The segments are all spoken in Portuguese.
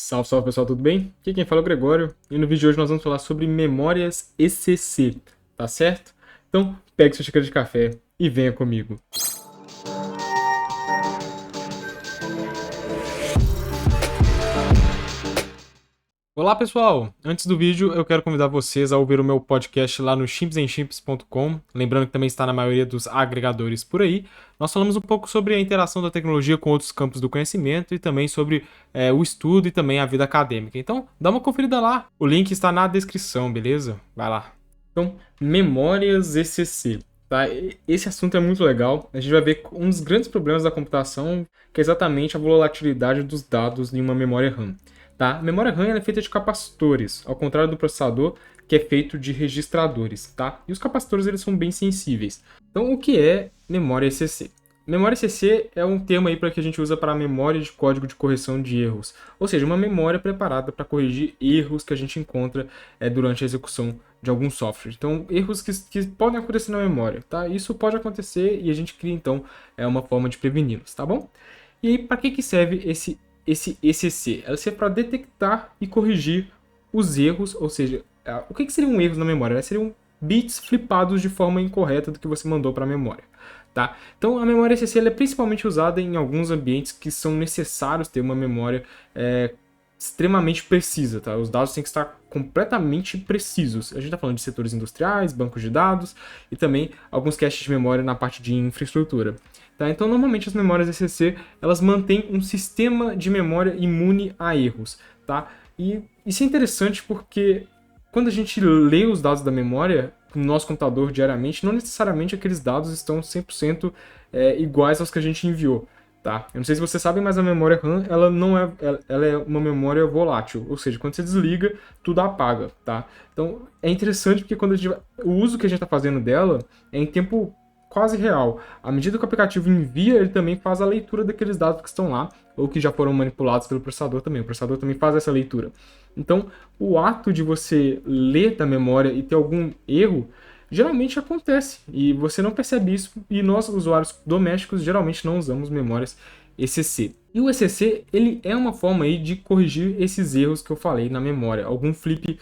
Salve, salve pessoal, tudo bem? Aqui quem fala é o Gregório e no vídeo de hoje nós vamos falar sobre memórias ECC, tá certo? Então pegue sua xícara de café e venha comigo. Olá pessoal, antes do vídeo eu quero convidar vocês a ouvir o meu podcast lá no chimpsandchimps.com, lembrando que também está na maioria dos agregadores por aí. Nós falamos um pouco sobre a interação da tecnologia com outros campos do conhecimento e também sobre o estudo e também a vida acadêmica. Então dá uma conferida lá, o link está na descrição, beleza? Vai lá. Então, memórias ECC. Tá? Esse assunto é muito legal. A gente vai ver um dos grandes problemas da computação, que é exatamente a volatilidade dos dados em uma memória RAM. Tá? A memória RAM ela é feita de capacitores, ao contrário do processador, que é feito de registradores. Tá? E os capacitores eles são bem sensíveis. Então, o que é memória ECC? Memória ECC é um termo aí para que a gente usa para a memória de código de correção de erros, ou seja, uma memória preparada para corrigir erros que a gente encontra durante a execução de algum software. Então, erros que podem acontecer na memória, tá? Isso pode acontecer e a gente cria então uma forma de preveni-los, tá bom? E aí, para que serve esse ECC? Ela serve para detectar e corrigir os erros, ou seja, o que seriam erros na memória? Seriam bits flipados de forma incorreta do que você mandou para a memória. Tá? Então, a memória ECC é principalmente usada em alguns ambientes que são necessários ter uma memória extremamente precisa. Tá? Os dados têm que estar completamente precisos. A gente está falando de setores industriais, bancos de dados e também alguns caches de memória na parte de infraestrutura. Tá? Então, normalmente as memórias ECC elas mantêm um sistema de memória imune a erros. Tá? E isso é interessante porque quando a gente lê os dados da memória no nosso computador diariamente, não necessariamente aqueles dados estão 100% iguais aos que a gente enviou. Tá? Eu não sei se vocês sabem, mas a memória RAM ela é uma memória volátil, ou seja, quando você desliga, tudo apaga. Tá? Então é interessante porque o uso que a gente está fazendo dela é em tempo quase real. À medida que o aplicativo envia, ele também faz a leitura daqueles dados que estão lá, ou que já foram manipulados pelo processador também. O processador também faz essa leitura. Então, o ato de você ler da memória e ter algum erro, geralmente acontece. E você não percebe isso, e nós, usuários domésticos, geralmente não usamos memórias ECC. E o ECC, ele é uma forma aí de corrigir esses erros que eu falei na memória. Algum flip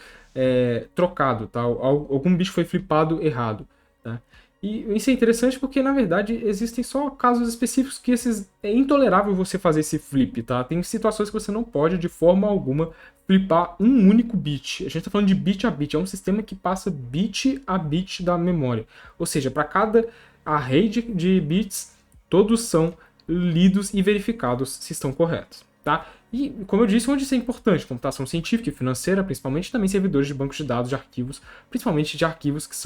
trocado, tá? Algum bicho foi flipado errado. Tá? E isso é interessante porque, na verdade, existem só casos específicos que é intolerável você fazer esse flip, tá? Tem situações que você não pode, de forma alguma, flipar um único bit. A gente está falando de bit a bit, é um sistema que passa bit a bit da memória. Ou seja, para cada array de bits, todos são lidos e verificados se estão corretos, tá? E, como eu disse, onde isso é importante? Computação científica e financeira, principalmente, também servidores de bancos de dados de arquivos, principalmente de arquivos que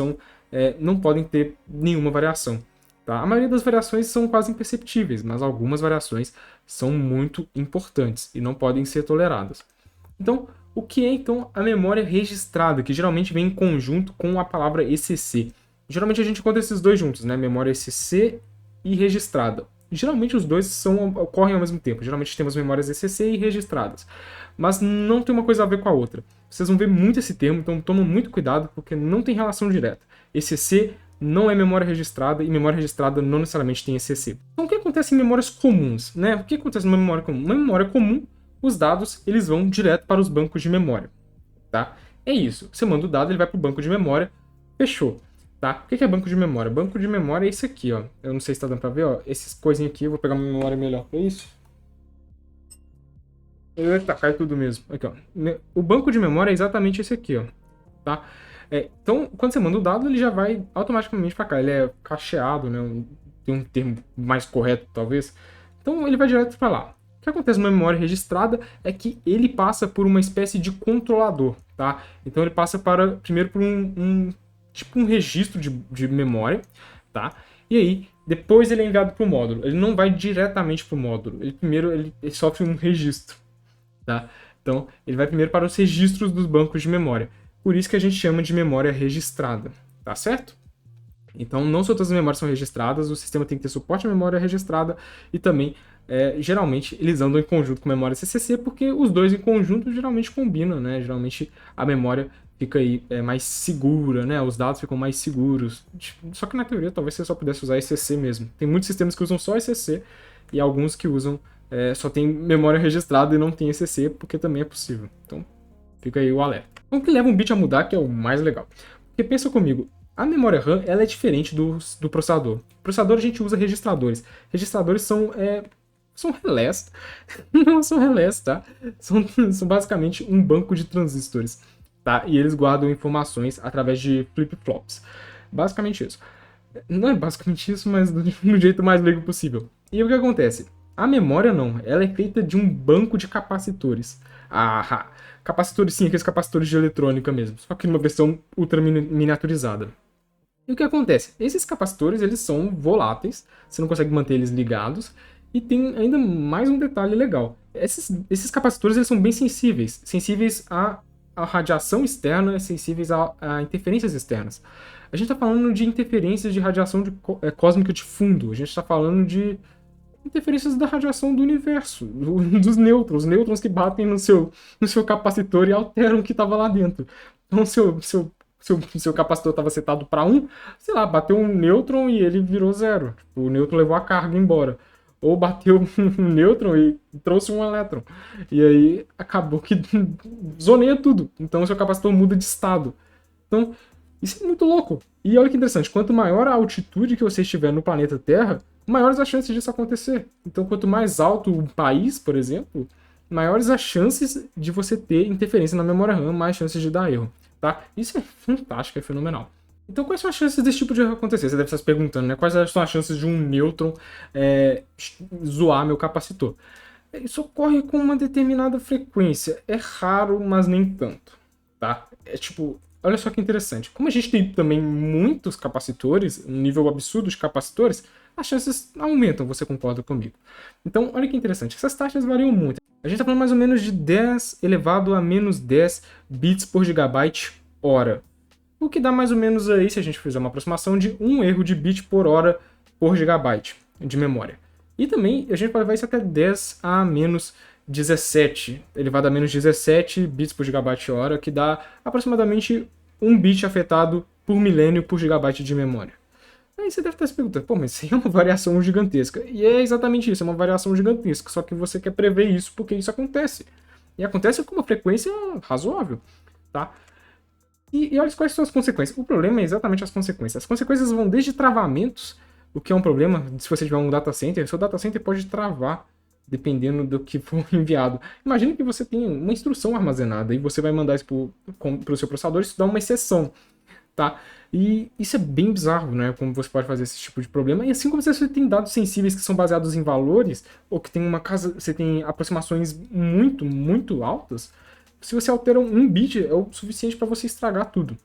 não podem ter nenhuma variação. Tá? A maioria das variações são quase imperceptíveis, mas algumas variações são muito importantes e não podem ser toleradas. Então, o que é então a memória registrada, que geralmente vem em conjunto com a palavra ECC? Geralmente a gente encontra esses dois juntos, né? Memória ECC e registrada. Geralmente os dois ocorrem ao mesmo tempo. Geralmente temos memórias ECC e registradas. Mas não tem uma coisa a ver com a outra. Vocês vão ver muito esse termo, então tomem muito cuidado porque não tem relação direta. ECC não é memória registrada e memória registrada não necessariamente tem ECC. Então o que acontece em memórias comuns? Né? O que acontece numa memória comum? Uma memória comum, os dados eles vão direto para os bancos de memória. Tá? É isso. Você manda o dado, ele vai para o banco de memória. Fechou. Tá? O que é banco de memória? Banco de memória é isso aqui, ó. Eu não sei se está dando para ver, ó. Essas coisinhas aqui, eu vou pegar uma memória melhor para isso. Eita, cai tudo mesmo. Aqui, ó. O banco de memória é exatamente esse aqui, ó. Tá? Então, quando você manda o dado, ele já vai automaticamente para cá. Ele é cacheado, né? Tem um termo mais correto, talvez. Então, ele vai direto para lá. O que acontece numa memória registrada é que ele passa por uma espécie de controlador, tá? Então, ele passa primeiro por tipo um registro de memória, tá? E aí, depois ele é enviado para o módulo. Ele não vai diretamente para o módulo. Ele sofre um registro, tá? Então, ele vai primeiro para os registros dos bancos de memória. Por isso que a gente chama de memória registrada, tá certo? Então, não só todas as memórias são registradas, o sistema tem que ter suporte à memória registrada e também, geralmente, eles andam em conjunto com memória CCC, porque os dois em conjunto geralmente combinam, né? Geralmente a memória fica aí mais segura, né? Os dados ficam mais seguros. Só que na teoria talvez você só pudesse usar ECC mesmo. Tem muitos sistemas que usam só ECC e alguns que usam só tem memória registrada e não tem ECC, porque também é possível. Então, fica aí o alerta. O que leva um bit a mudar, que é o mais legal. Porque pensa comigo, a memória RAM ela é diferente do processador. No processador a gente usa registradores. Registradores são relés. Não são relés, tá? São basicamente um banco de transistores, tá? E eles guardam informações através de flip-flops. Basicamente isso. Não é basicamente isso, mas do jeito mais leigo possível. E o que acontece? A memória não, ela é feita de um banco de capacitores. Ah, capacitores sim, aqueles capacitores de eletrônica mesmo, só que numa versão ultra miniaturizada. E o que acontece? Esses capacitores, eles são voláteis, você não consegue manter eles ligados, e tem ainda mais um detalhe legal. Esses capacitores, eles são bem sensíveis, sensíveis à radiação externa, sensíveis a interferências externas. A gente está falando de interferências de radiação cósmica de fundo, a gente está falando de interferências da radiação do universo, dos nêutrons, nêutrons que batem no seu capacitor e alteram o que estava lá dentro. Então, seu capacitor estava setado para 1, sei lá, bateu um nêutron e ele virou 0. Tipo, o nêutron levou a carga embora. Ou bateu um nêutron e trouxe um elétron. E aí acabou que zoneia tudo. Então o seu capacitor muda de estado. Então, isso é muito louco. E olha que interessante, quanto maior a altitude que você estiver no planeta Terra, maiores as chances disso acontecer. Então, quanto mais alto o país, por exemplo, maiores as chances de você ter interferência na memória RAM, mais chances de dar erro. Tá? Isso é fantástico, é fenomenal. Então, quais são as chances desse tipo de erro acontecer? Você deve estar se perguntando, né? Quais são as chances de um nêutron zoar meu capacitor? Isso ocorre com uma determinada frequência. É raro, mas nem tanto. Tá? É tipo, olha só que interessante. Como a gente tem também muitos capacitores, um nível absurdo de capacitores, as chances aumentam, você concorda comigo? Então, olha que interessante. Essas taxas variam muito. A gente está falando mais ou menos de 10 elevado a menos 10 bits por gigabyte hora. O que dá mais ou menos aí, se a gente fizer uma aproximação, de 1 erro de bit por hora por gigabyte de memória. E também a gente pode levar isso até 10 a menos 17, elevado a menos 17 bits por gigabyte hora, que dá aproximadamente 1 bit afetado por milênio por gigabyte de memória. Aí você deve estar se perguntando, pô, mas isso é uma variação gigantesca. E é exatamente isso, é uma variação gigantesca, só que você quer prever isso porque isso acontece. E acontece com uma frequência razoável, tá? E olha quais são as consequências. O problema é exatamente as consequências. As consequências vão desde travamentos, o que é um problema se você tiver um data center. Seu data center pode travar, dependendo do que for enviado. Imagina que você tem uma instrução armazenada e você vai mandar isso para o seu processador, isso dá uma exceção, tá? E isso é bem bizarro, né? Como você pode fazer esse tipo de problema. E assim como você tem dados sensíveis que são baseados em valores, ou que tem você tem aproximações muito, muito altas, se você altera um bit, é o suficiente para você estragar tudo.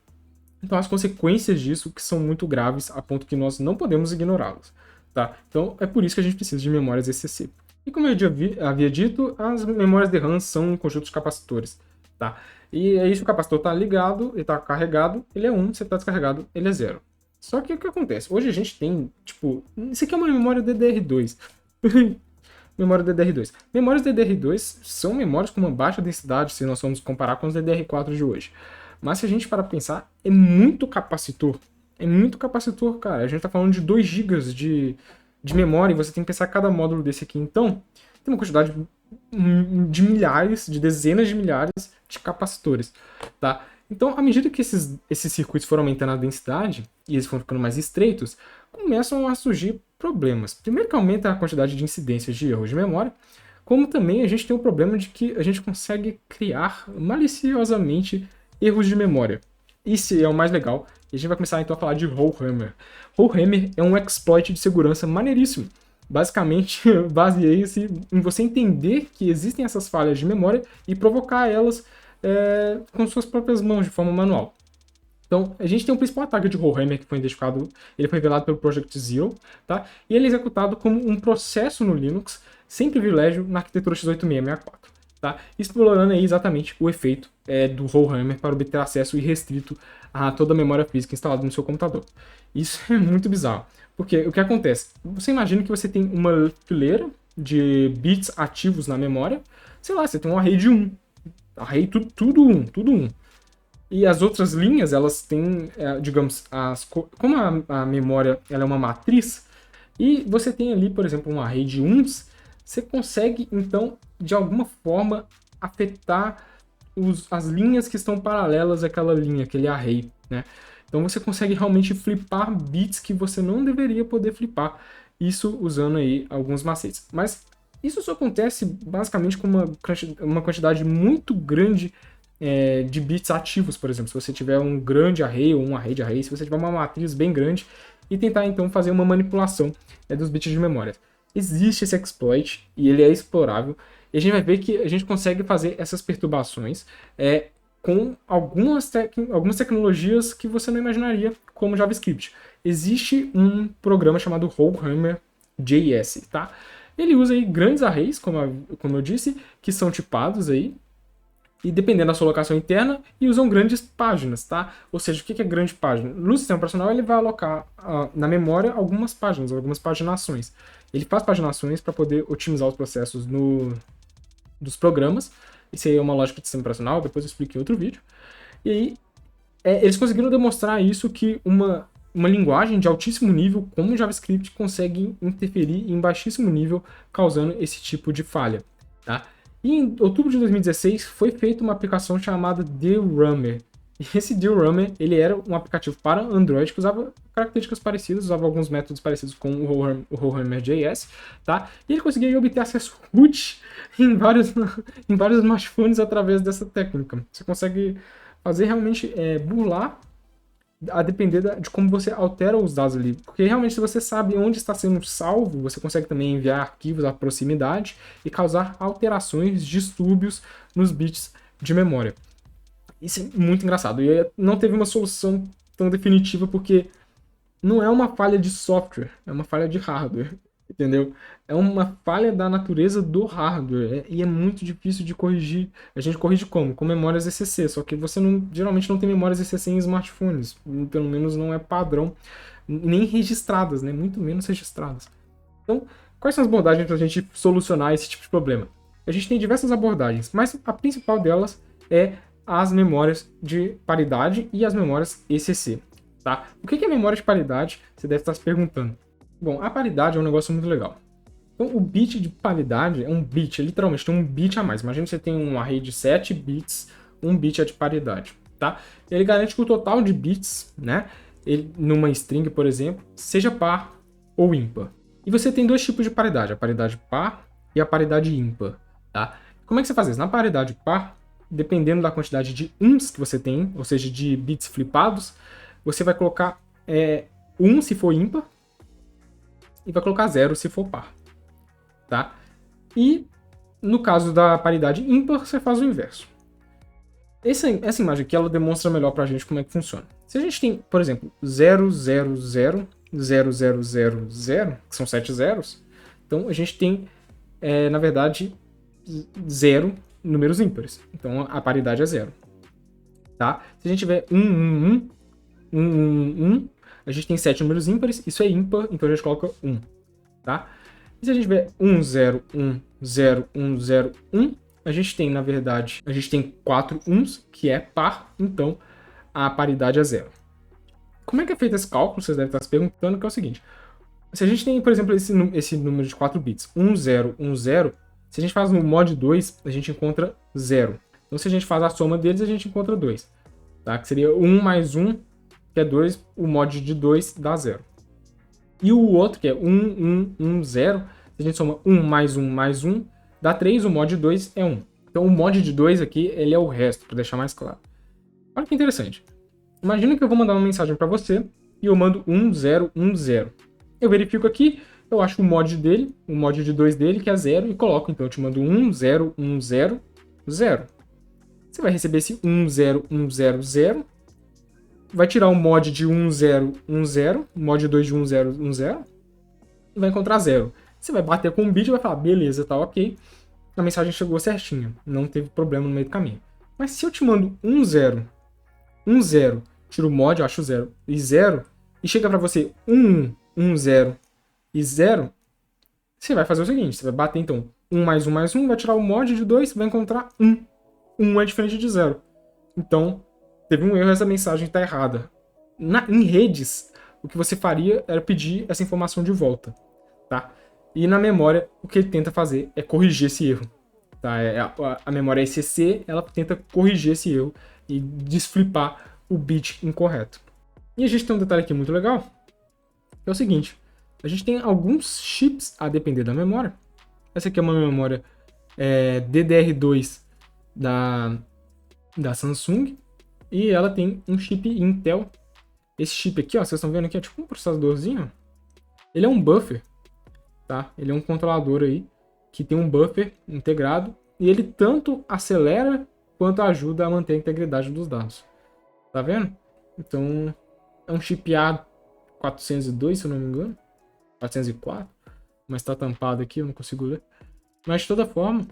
Então as consequências disso que são muito graves, a ponto que nós não podemos ignorá-las, tá? Então é por isso que a gente precisa de memórias ECC. E como eu já havia dito, as memórias de RAM são um conjunto de capacitores, tá? E aí se o capacitor está ligado, ele está carregado, ele é 1, se ele está descarregado, ele é 0. Só que o que acontece? Hoje a gente tem, tipo, isso aqui é uma memória DDR2. Memória DDR2. Memórias DDR2 são memórias com uma baixa densidade se nós formos comparar com os DDR4 de hoje. Mas se a gente parar para pensar, é muito capacitor. É muito capacitor, cara. A gente está falando de 2 GB de memória e você tem que pensar cada módulo desse aqui. Então, tem uma quantidade de milhares, de dezenas de milhares de capacitores, tá? Então, à medida que esses circuitos foram aumentando a densidade e eles foram ficando mais estreitos, começam a surgir problemas. Primeiro que aumenta a quantidade de incidências de erros de memória, como também a gente tem o problema de que a gente consegue criar maliciosamente erros de memória. Isso é o mais legal. E a gente vai começar então a falar de Rollhammer. Rollhammer é um exploit de segurança maneiríssimo. Basicamente, baseia-se em você entender que existem essas falhas de memória e provocar elas com suas próprias mãos, de forma manual. Então, a gente tem um principal ataque de Rollhammer que foi identificado, ele foi revelado pelo Project Zero, tá? E ele é executado como um processo no Linux, sem privilégio, na arquitetura x86-64, tá? Explorando aí exatamente o efeito do Rollhammer para obter acesso irrestrito a toda a memória física instalada no seu computador. Isso é muito bizarro, porque o que acontece? Você imagina que você tem uma fileira de bits ativos na memória, sei lá, você tem um array de 1, array tudo 1. E as outras linhas, elas têm, digamos, como a memória ela é uma matriz, e você tem ali, por exemplo, um array de 1s, você consegue, então, de alguma forma, afetar as linhas que estão paralelas àquela linha, aquele array, né? Então você consegue realmente flipar bits que você não deveria poder flipar, isso usando aí alguns macetes. Mas isso só acontece basicamente com uma quantidade muito grande de bits ativos, por exemplo. Se você tiver um grande array ou um array de array, se você tiver uma matriz bem grande e tentar então fazer uma manipulação dos bits de memória. Existe esse exploit e ele é explorável. E a gente vai ver que a gente consegue fazer essas perturbações com algumas tecnologias que você não imaginaria, como JavaScript. Existe um programa chamado RollHammer.js, tá? Ele usa aí grandes arrays, como eu disse, que são tipados aí, e dependendo da sua locação interna, e usam grandes páginas, tá? Ou seja, o que é grande página? No sistema operacional, ele vai alocar na memória algumas páginas, algumas paginações. Ele faz paginações para poder otimizar os processos dos programas. Isso aí é uma lógica de sistema operacional, depois eu explico em outro vídeo. E aí, eles conseguiram demonstrar isso, que uma linguagem de altíssimo nível, como o JavaScript, consegue interferir em baixíssimo nível, causando esse tipo de falha, tá? E em outubro de 2016 foi feita uma aplicação chamada DRummer. E esse DRummer, ele era um aplicativo para Android que usava características parecidas, usava alguns métodos parecidos com o RollHammer.js, tá? E ele conseguia obter acesso root em vários smartphones através dessa técnica. Você consegue fazer realmente burlar a depender de como você altera os dados ali. Porque realmente, se você sabe onde está sendo salvo, você consegue também enviar arquivos à proximidade e causar alterações, distúrbios nos bits de memória. Isso é muito engraçado. E não teve uma solução tão definitiva porque não é uma falha de software, é uma falha de hardware. Entendeu? É uma falha da natureza do hardware e é muito difícil de corrigir. A gente corrige como? Com memórias ECC, só que você geralmente não tem memórias ECC em smartphones, pelo menos não é padrão, nem registradas, né? Muito menos registradas. Então, quais são as abordagens para a gente solucionar esse tipo de problema? A gente tem diversas abordagens, mas a principal delas é as memórias de paridade e as memórias ECC. Tá? O que é memória de paridade? Você deve estar se perguntando. Bom, a paridade é um negócio muito legal. Então, o bit de paridade é um bit, literalmente tem um bit a mais. Imagina que você tem um array de 7 bits, um bit é de paridade, tá? Ele garante que o total de bits, né, numa string, por exemplo, seja par ou ímpar. E você tem dois tipos de paridade, a paridade par e a paridade ímpar, tá? Como é que você faz isso? Na paridade par, dependendo da quantidade de uns que você tem, ou seja, de bits flipados, você vai colocar 1 se for ímpar, e vai colocar 0 se for par, tá? E no caso da paridade ímpar, você faz o inverso. Essa imagem aqui, ela demonstra melhor pra gente como é que funciona. Se a gente tem, por exemplo, 0, 0, 0, 0, 0, 0, 0, que são 7 zeros, então a gente tem, na verdade, 0 números ímpares. Então a paridade é 0, tá? Se a gente tiver 1, 1, 1, 1, 1, 1, a gente tem 7 números ímpares, isso é ímpar, então a gente coloca 1, tá? E se a gente tiver 1, 0, 1, 0, 1, 0, 1, a gente tem, na verdade, a gente tem 4 uns, que é par, então a paridade é 0. Como é que é feito esse cálculo? Vocês devem estar se perguntando, que é o seguinte. Se a gente tem, por exemplo, esse número de 4 bits, 1, 0, 1, 0, se a gente faz no mod 2, a gente encontra 0. Então, se a gente faz a soma deles, a gente encontra 2. Tá? Que seria 1 mais 1, que é 2, o mod de 2 dá 0. E o outro, que é 1, 1, 1, 0, se a gente soma 1 mais 1 mais 1, dá 3, o mod de 2 é 1. Então o mod de 2 aqui, ele é o resto, para deixar mais claro. Olha que interessante. Imagina que eu vou mandar uma mensagem para você e eu mando 1, 0, 1, 0. Eu verifico aqui, eu acho o mod dele, o mod de 2 dele, que é 0, e coloco. Então eu te mando 1, 0, 1, 0, 0. Você vai receber esse 1, 0, 1, 0, 0. Vai tirar o mod de 1, 0, 1, 0, o mod 2 de 1, 0, 1, 0, e vai encontrar 0. Você vai bater com o bit e vai falar, beleza, tá ok, a mensagem chegou certinha, não teve problema no meio do caminho. Mas se eu te mando 1, 0, 1, 0, tiro o mod, eu acho 0, e 0, e chega pra você 1, 1, 0 e 0, você vai fazer o seguinte, você vai bater então 1 mais 1 mais 1, vai tirar o mod de 2, vai encontrar 1. 1 é diferente de 0. Então, teve um erro, essa mensagem está errada. Em redes, o que você faria era pedir essa informação de volta, tá? E na memória, o que ele tenta fazer é corrigir esse erro. Tá? A memória ECC, ela tenta corrigir esse erro e desflipar o bit incorreto. E a gente tem um detalhe aqui muito legal, que é o seguinte, a gente tem alguns chips a depender da memória. Essa aqui é uma memória DDR2 da Samsung, e ela tem um chip Intel. Esse chip aqui, ó, vocês estão vendo aqui, é tipo um processadorzinho. Ele é um buffer, tá? Ele é um controlador aí que tem um buffer integrado e ele tanto acelera quanto ajuda a manter a integridade dos dados. Tá vendo? Então, é um chip A402, se eu não me engano. 404, mas tá tampado aqui, eu não consigo ler. Mas de toda forma,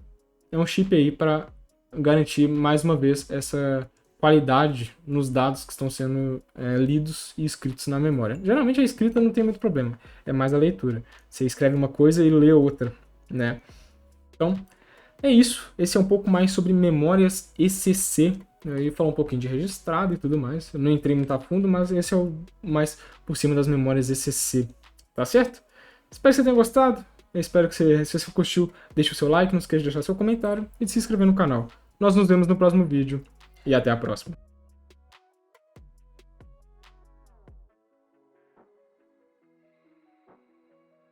é um chip aí para garantir mais uma vez essa qualidade nos dados que estão sendo lidos e escritos na memória. Geralmente a escrita não tem muito problema, é mais a leitura. Você escreve uma coisa e lê outra, né? Então, é isso. Esse é um pouco mais sobre memórias ECC. Eu ia falar um pouquinho de registrado e tudo mais. Eu não entrei muito a fundo, mas esse é o mais por cima das memórias ECC. Tá certo? Espero que você tenha gostado. Eu espero que se você curtiu, deixe o seu like, não esqueça de deixar seu comentário e de se inscrever no canal. Nós nos vemos no próximo vídeo e até a próxima.